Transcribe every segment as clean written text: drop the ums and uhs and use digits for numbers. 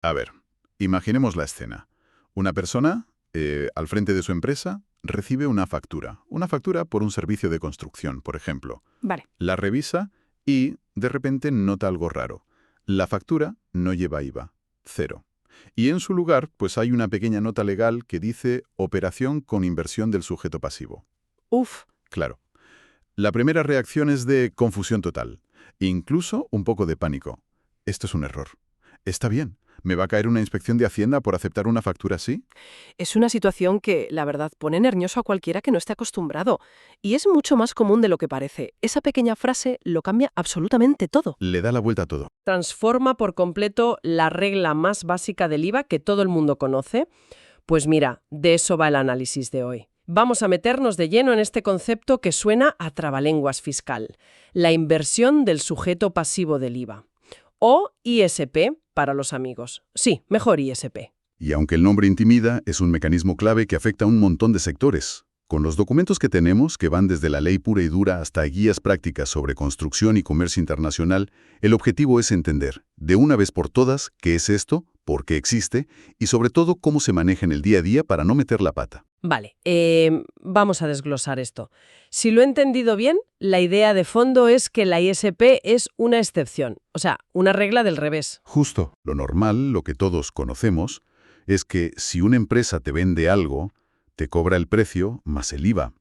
A ver, imaginemos la escena. Una persona, al frente de su empresa, recibe una factura por un servicio de construcción, por ejemplo. Vale. La revisa y, de repente, nota algo raro. La factura no lleva IVA, cero. Y en su lugar, pues hay una pequeña nota legal que dice operación con inversión del sujeto pasivo. Uf, Claro. La primera reacción es de confusión total, incluso un poco de pánico. Esto es un error. Está bien, ¿me va a caer una inspección de Hacienda por aceptar una factura así? es una situación que, la verdad, pone nervioso a cualquiera que no esté acostumbrado. Y es mucho más común de lo que parece. Esa pequeña frase lo cambia absolutamente todo. Le da la vuelta a todo. Transforma por completo la regla más básica del IVA que todo el mundo conoce. Pues mira, de eso va el análisis de hoy. Vamos a meternos de lleno en este concepto que suena a trabalenguas fiscal, la inversión del sujeto pasivo del IVA. O ISP para los amigos. Sí, mejor ISP. Y aunque el nombre intimida, es un mecanismo clave que afecta a un montón de sectores. Con los documentos que tenemos, que van desde la ley pura y dura hasta guías prácticas sobre construcción y comercio internacional, el objetivo es entender, de una vez por todas, qué es esto, por qué existe y sobre todo cómo se maneja en el día a día para no meter la pata. Vale, vamos a desglosar esto. Si lo he entendido bien, la idea de fondo es que la ISP es una excepción, o sea, una regla del revés. Justo. Lo normal, lo que todos conocemos, es que si una empresa te vende algo, te cobra el precio más el IVA.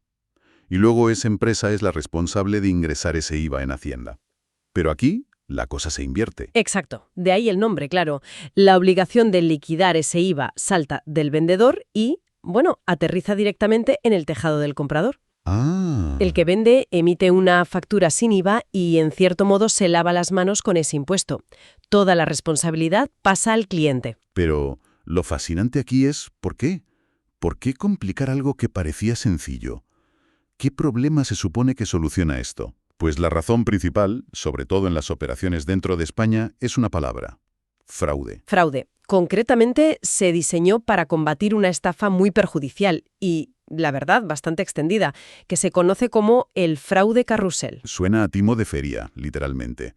Y luego esa empresa es la responsable de ingresar ese IVA en Hacienda. Pero aquí la cosa se invierte. Exacto, de ahí el nombre, claro. La obligación de liquidar ese IVA salta del vendedor y, bueno, aterriza directamente en el tejado del comprador. Ah. El que vende emite una factura sin IVA y, en cierto modo, se lava las manos con ese impuesto. Toda la responsabilidad pasa al cliente. Pero lo fascinante aquí es ¿por qué? ¿Por qué complicar algo que parecía sencillo? ¿Qué problema se supone que soluciona esto? Pues la razón principal, sobre todo en las operaciones dentro de España, es una palabra: fraude. Fraude. Concretamente, se diseñó para combatir una estafa muy perjudicial y, la verdad, bastante extendida, que se conoce como el fraude carrusel. Suena a timo de feria, literalmente.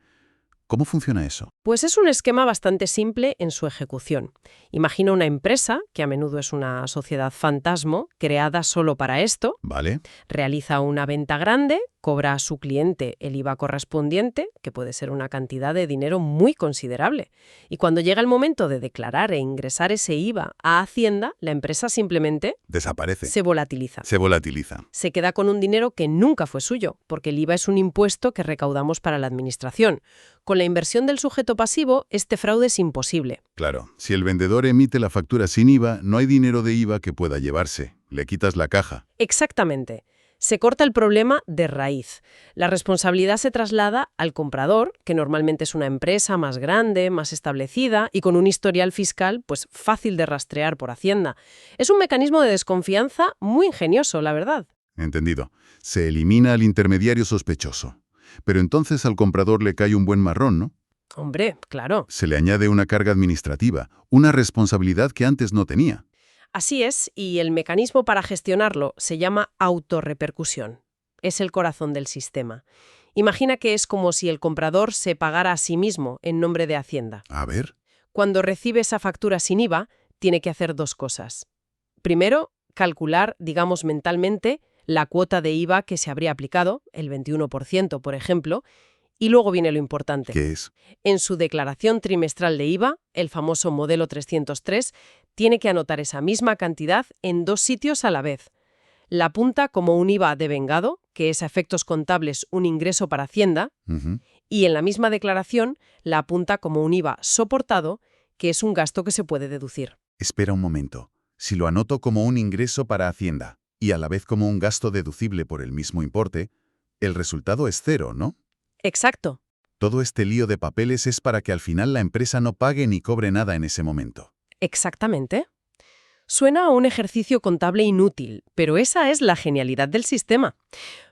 ¿Cómo funciona eso? Pues es un esquema bastante simple en su ejecución. Imagina una empresa, que a menudo es una sociedad fantasma, creada solo para esto, ¿Vale? realiza una venta grande, cobra a su cliente el IVA correspondiente, que puede ser una cantidad de dinero muy considerable. Y cuando llega el momento de declarar e ingresar ese IVA a Hacienda, la empresa simplemente Desaparece. se volatiliza. Se volatiliza. Se queda con un dinero que nunca fue suyo, porque el IVA es un impuesto que recaudamos para la administración. Con la inversión del sujeto pasivo, este fraude es imposible. Claro, si el vendedor emite la factura sin IVA, no hay dinero de IVA que pueda llevarse. Le quitas la caja. Exactamente. Se corta el problema de raíz. La responsabilidad se traslada al comprador, que normalmente es una empresa más grande, más establecida y con un historial fiscal pues fácil de rastrear por Hacienda. Es un mecanismo de desconfianza muy ingenioso, la verdad. Entendido. Se elimina al intermediario sospechoso. Pero entonces al comprador le cae un buen marrón, ¿no? Hombre, claro. Se le añade una carga administrativa, una responsabilidad que antes no tenía. Así es, y el mecanismo para gestionarlo se llama autorrepercusión. Es el corazón del sistema. Imagina que es como si el comprador se pagara a sí mismo en nombre de Hacienda. A ver. Cuando recibe esa factura sin IVA, tiene que hacer dos cosas. Primero, calcular, digamos mentalmente, la cuota de IVA que se habría aplicado, el 21%, por ejemplo, y luego viene lo importante. ¿Qué es? En su declaración trimestral de IVA, el famoso modelo 303, tiene que anotar esa misma cantidad en dos sitios a la vez. La apunta como un IVA devengado, que es a efectos contables un ingreso para Hacienda, Ujú. y en la misma declaración la apunta como un IVA soportado, que es un gasto que se puede deducir. Espera un momento. Si lo anoto como un ingreso para Hacienda y a la vez como un gasto deducible por el mismo importe, el resultado es cero, ¿no? Exacto. Todo este lío de papeles es para que al final la empresa no pague ni cobre nada en ese momento. Exactamente. Suena a un ejercicio contable inútil, pero esa es la genialidad del sistema.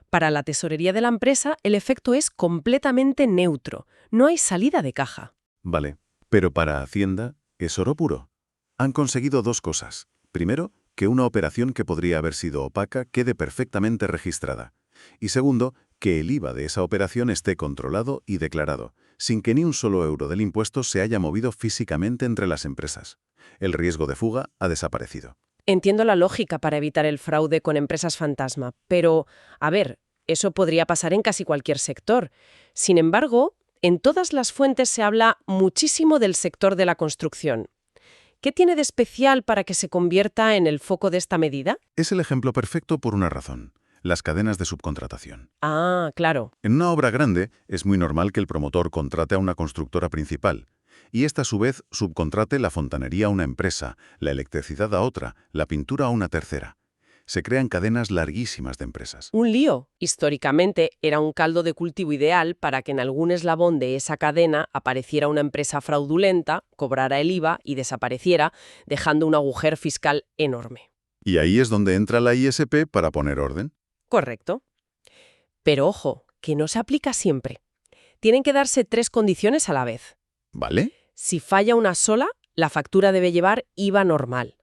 Para la tesorería de la empresa, el efecto es completamente neutro. No hay salida de caja. Vale, pero para Hacienda es oro puro. Han conseguido dos cosas. Primero, que una operación que podría haber sido opaca quede perfectamente registrada. Y segundo, que el IVA de esa operación esté controlado y declarado, sin que ni un solo euro del impuesto se haya movido físicamente entre las empresas. El riesgo de fuga ha desaparecido. Entiendo la lógica para evitar el fraude con empresas fantasma, pero, a ver, eso podría pasar en casi cualquier sector. Sin embargo, en todas las fuentes se habla muchísimo del sector de la construcción. ¿Qué tiene de especial para que se convierta en el foco de esta medida? Es el ejemplo perfecto por una razón: las cadenas de subcontratación. Ah, claro. En una obra grande, es muy normal que el promotor contrate a una constructora principal, y esta a su vez subcontrate la fontanería a una empresa, la electricidad a otra, la pintura a una tercera. Se crean cadenas larguísimas de empresas. Un lío. Históricamente era un caldo de cultivo ideal para que en algún eslabón de esa cadena apareciera una empresa fraudulenta, cobrara el IVA y desapareciera, dejando un agujero fiscal enorme. Y ahí es donde entra la ISP para poner orden. Correcto. Pero ojo, que no se aplica siempre. Tienen que darse 3 condiciones a la vez. ¿Vale? Si falla una sola, la factura debe llevar IVA normal.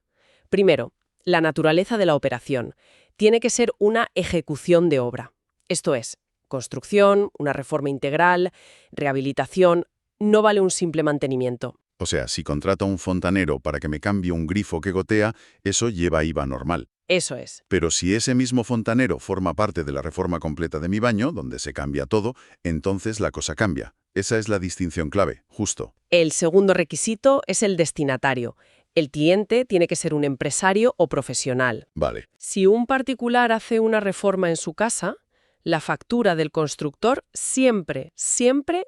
Primero, la naturaleza de la operación. Tiene que ser una ejecución de obra. Esto es, construcción, una reforma integral, rehabilitación. No vale un simple mantenimiento. O sea, si contrato a un fontanero para que me cambie un grifo que gotea, eso lleva IVA normal. Eso es. Pero si ese mismo fontanero forma parte de la reforma completa de mi baño, donde se cambia todo, entonces la cosa cambia. Esa es la distinción clave, justo. El segundo requisito es el destinatario. El cliente tiene que ser un empresario o profesional. Vale. Si un particular hace una reforma en su casa, la factura del constructor siempre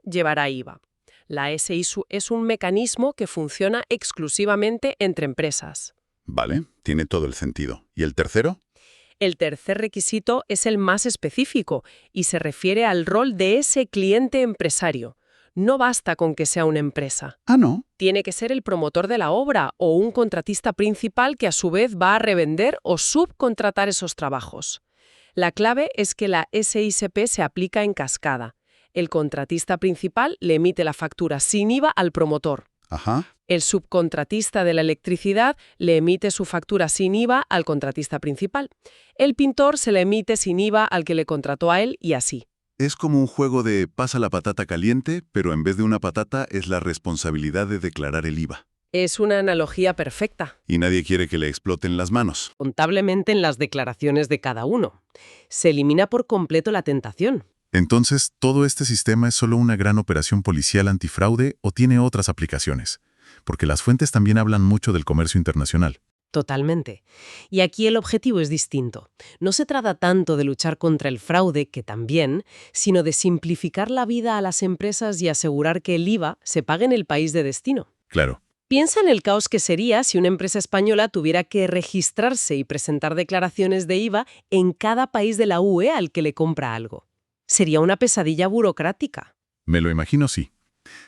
llevará IVA. La SI es un mecanismo que funciona exclusivamente entre empresas. Vale, tiene todo el sentido. ¿Y el tercero? El tercer requisito es el más específico y se refiere al rol de ese cliente empresario. No basta con que sea una empresa. Ah, ¿no? Tiene que ser el promotor de la obra o un contratista principal que a su vez va a revender o subcontratar esos trabajos. La clave es que la SICP se aplica en cascada. El contratista principal le emite la factura sin IVA al promotor. Ajá. El subcontratista de la electricidad le emite su factura sin IVA al contratista principal. El pintor se le emite sin IVA al que le contrató a él y así. Es como un juego de pasa la patata caliente, pero en vez de una patata es la responsabilidad de declarar el IVA. Es una analogía perfecta. Y nadie quiere que le exploten las manos. Contablemente en las declaraciones de cada uno. Se elimina por completo la tentación. Entonces, ¿todo este sistema es solo una gran operación policial antifraude o tiene otras aplicaciones? Porque las fuentes también hablan mucho del comercio internacional. Totalmente. Y aquí el objetivo es distinto. No se trata tanto de luchar contra el fraude, que también, sino de simplificar la vida a las empresas y asegurar que el IVA se pague en el país de destino. Claro. Piensa en el caos que sería si una empresa española tuviera que registrarse y presentar declaraciones de IVA en cada país de la UE al que le compra algo. Sería una pesadilla burocrática. Me lo imagino, sí.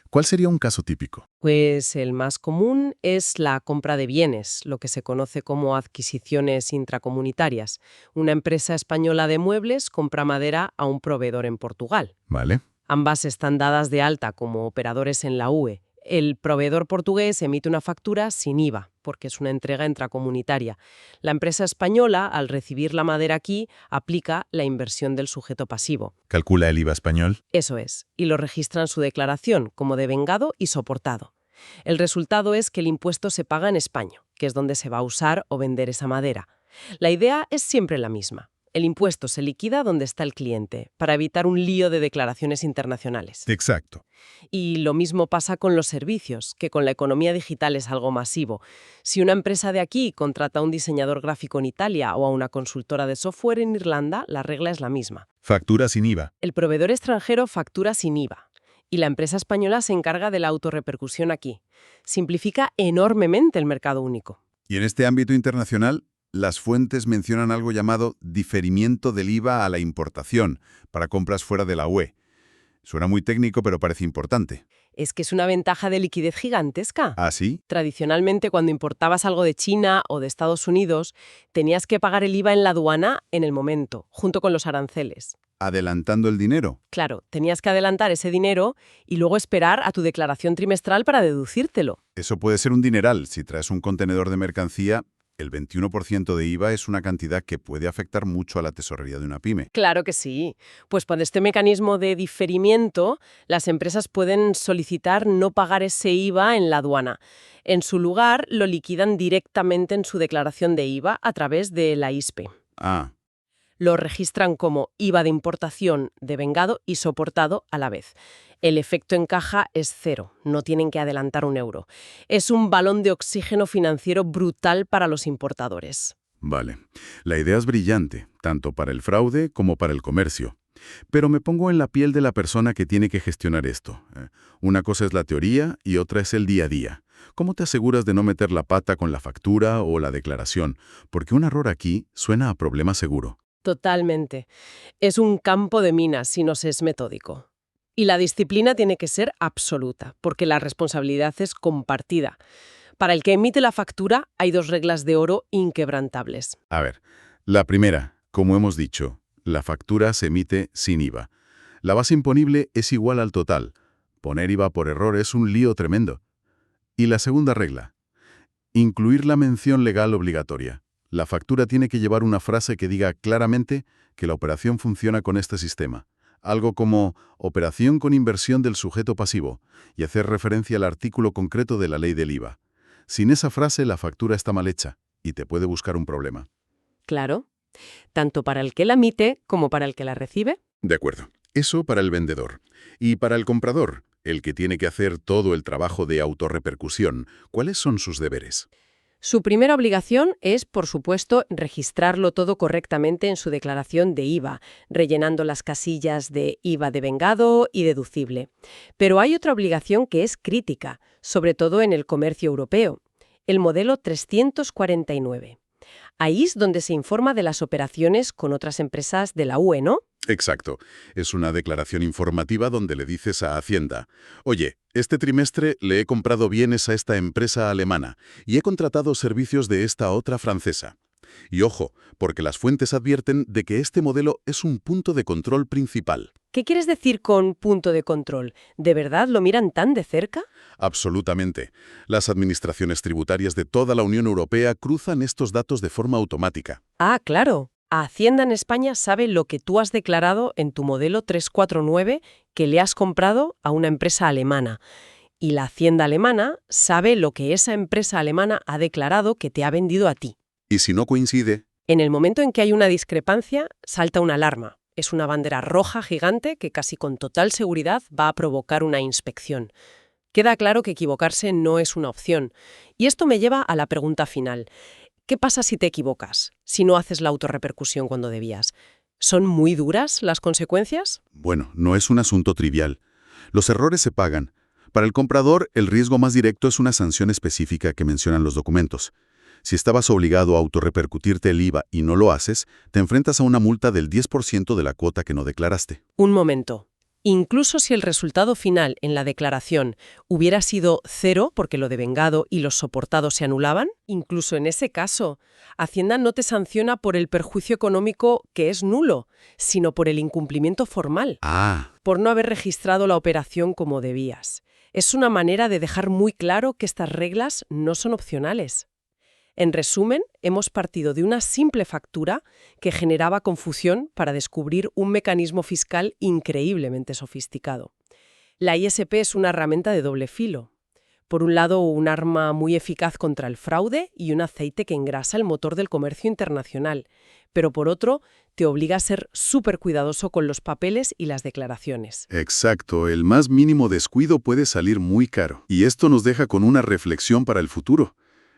¿Cuál sería un caso típico? Pues el más común es la compra de bienes, lo que se conoce como adquisiciones intracomunitarias. Una empresa española de muebles compra madera a un proveedor en Portugal. Vale. Ambas están dadas de alta como operadores en la UE. El proveedor portugués emite una factura sin IVA, porque es una entrega intracomunitaria. La empresa española, al recibir la madera aquí, aplica la inversión del sujeto pasivo. ¿Calcula el IVA español? Eso es, y lo registra en su declaración como devengado y soportado. El resultado es que el impuesto se paga en España, que es donde se va a usar o vender esa madera. La idea es siempre la misma. El impuesto se liquida donde está el cliente, para evitar un lío de declaraciones internacionales. Exacto. Y lo mismo pasa con los servicios, que con la economía digital es algo masivo. Si una empresa de aquí contrata a un diseñador gráfico en Italia o a una consultora de software en Irlanda, la regla es la misma. Factura sin IVA. El proveedor extranjero factura sin IVA. Y la empresa española se encarga de la autorrepercusión aquí. Simplifica enormemente el mercado único. Y en este ámbito internacional, las fuentes mencionan algo llamado diferimiento del IVA a la importación para compras fuera de la UE. Suena muy técnico, pero parece importante. Es que es una ventaja de liquidez gigantesca. ¿Ah, sí? Tradicionalmente, cuando importabas algo de China o de Estados Unidos, tenías que pagar el IVA en la aduana en el momento, junto con los aranceles. Adelantando el dinero. Claro, tenías que adelantar ese dinero y luego esperar a tu declaración trimestral para deducírtelo. Eso puede ser un dineral si traes un contenedor de mercancía El 21% de IVA es una cantidad que puede afectar mucho a la tesorería de una pyme. Claro que sí. Pues por este mecanismo de diferimiento, las empresas pueden solicitar no pagar ese IVA en la aduana. En su lugar, lo liquidan directamente en su declaración de IVA a través de la ISPE. Ah, Lo registran como IVA de importación, devengado y soportado a la vez. El efecto en caja es cero, no tienen que adelantar un euro. Es un balón de oxígeno financiero brutal para los importadores. vale. La idea es brillante, tanto para el fraude como para el comercio. Pero me pongo en la piel de la persona que tiene que gestionar esto. Una cosa es la teoría y otra es el día a día. ¿Cómo te aseguras de no meter la pata con la factura o la declaración? Porque un error aquí suena a problema seguro. Totalmente. Es un campo de minas si no se es metódico. Y la disciplina tiene que ser absoluta, porque la responsabilidad es compartida. Para el que emite la factura hay dos reglas de oro inquebrantables. A ver, la primera, como hemos dicho, la factura se emite sin IVA. La base imponible es igual al total. Poner IVA por error es un lío tremendo. Y la segunda regla, incluir la mención legal obligatoria. La factura tiene que llevar una frase que diga claramente que la operación funciona con este sistema. Algo como operación con inversión del sujeto pasivo y hacer referencia al artículo concreto de la ley del IVA. Sin esa frase, la factura está mal hecha y te puede buscar un problema. Claro, tanto para el que la emite como para el que la recibe. De acuerdo. Eso para el vendedor. Y para el comprador, el que tiene que hacer todo el trabajo de autorrepercusión, ¿cuáles son sus deberes? Su primera obligación es, por supuesto, registrarlo todo correctamente en su declaración de IVA, rellenando las casillas de IVA devengado y deducible. Pero hay otra obligación que es crítica, sobre todo en el comercio europeo, el modelo 349. Ahí es donde se informa de las operaciones con otras empresas de la UE, ¿no? Exacto. Es una declaración informativa donde le dices a Hacienda, oye, este trimestre le he comprado bienes a esta empresa alemana y he contratado servicios de esta otra francesa. Y ojo, porque las fuentes advierten de que este modelo es un punto de control principal. ¿Qué quieres decir con punto de control? ¿De verdad lo miran tan de cerca? Absolutamente. Las administraciones tributarias de toda la Unión Europea cruzan estos datos de forma automática. Ah, claro. Hacienda en España sabe lo que tú has declarado en tu modelo 349 que le has comprado a una empresa alemana. Y la Hacienda alemana sabe lo que esa empresa alemana ha declarado que te ha vendido a ti. Y si no coincide, En el momento en que hay una discrepancia, salta una alarma. Es una bandera roja gigante que casi con total seguridad va a provocar una inspección. Queda claro que equivocarse no es una opción. Y esto me lleva a la pregunta final. ¿Qué pasa si te equivocas? Si no haces la autorrepercusión cuando debías. ¿Son muy duras las consecuencias? bueno, no es un asunto trivial. Los errores se pagan. Para el comprador, el riesgo más directo es una sanción específica que mencionan los documentos. Si estabas obligado a autorrepercutirte el IVA y no lo haces, te enfrentas a una multa del 10% de la cuota que no declaraste. Un momento. Incluso si el resultado final en la declaración hubiera sido cero porque lo devengado y los soportados se anulaban, incluso en ese caso, Hacienda no te sanciona por el perjuicio económico que es nulo, sino por el incumplimiento formal, Ah, por no haber registrado la operación como debías. Es una manera de dejar muy claro que estas reglas no son opcionales. En resumen, hemos partido de una simple factura que generaba confusión para descubrir un mecanismo fiscal increíblemente sofisticado. La ISP es una herramienta de doble filo. Por un lado, un arma muy eficaz contra el fraude y un aceite que engrasa el motor del comercio internacional. Pero por otro, te obliga a ser súper cuidadoso con los papeles y las declaraciones. exacto. El más mínimo descuido puede salir muy caro. Y esto nos deja con una reflexión para el futuro.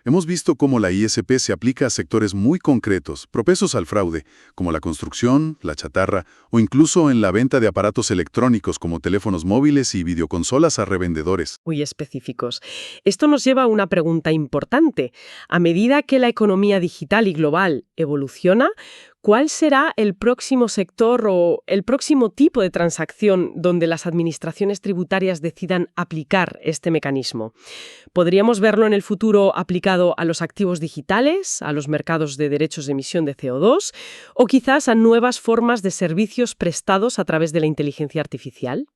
Hemos visto cómo la ISP se aplica a sectores muy concretos, propensos al fraude, como la construcción, la chatarra o incluso en la venta de aparatos electrónicos como teléfonos móviles y videoconsolas a revendedores. Muy específicos. Esto nos lleva a una pregunta importante. A medida que la economía digital y global evoluciona, ¿cuál será el próximo sector o el próximo tipo de transacción donde las administraciones tributarias decidan aplicar este mecanismo? ¿Podríamos verlo en el futuro aplicado a los activos digitales, a los mercados de derechos de emisión de CO2 o quizás a nuevas formas de servicios prestados a través de la inteligencia artificial?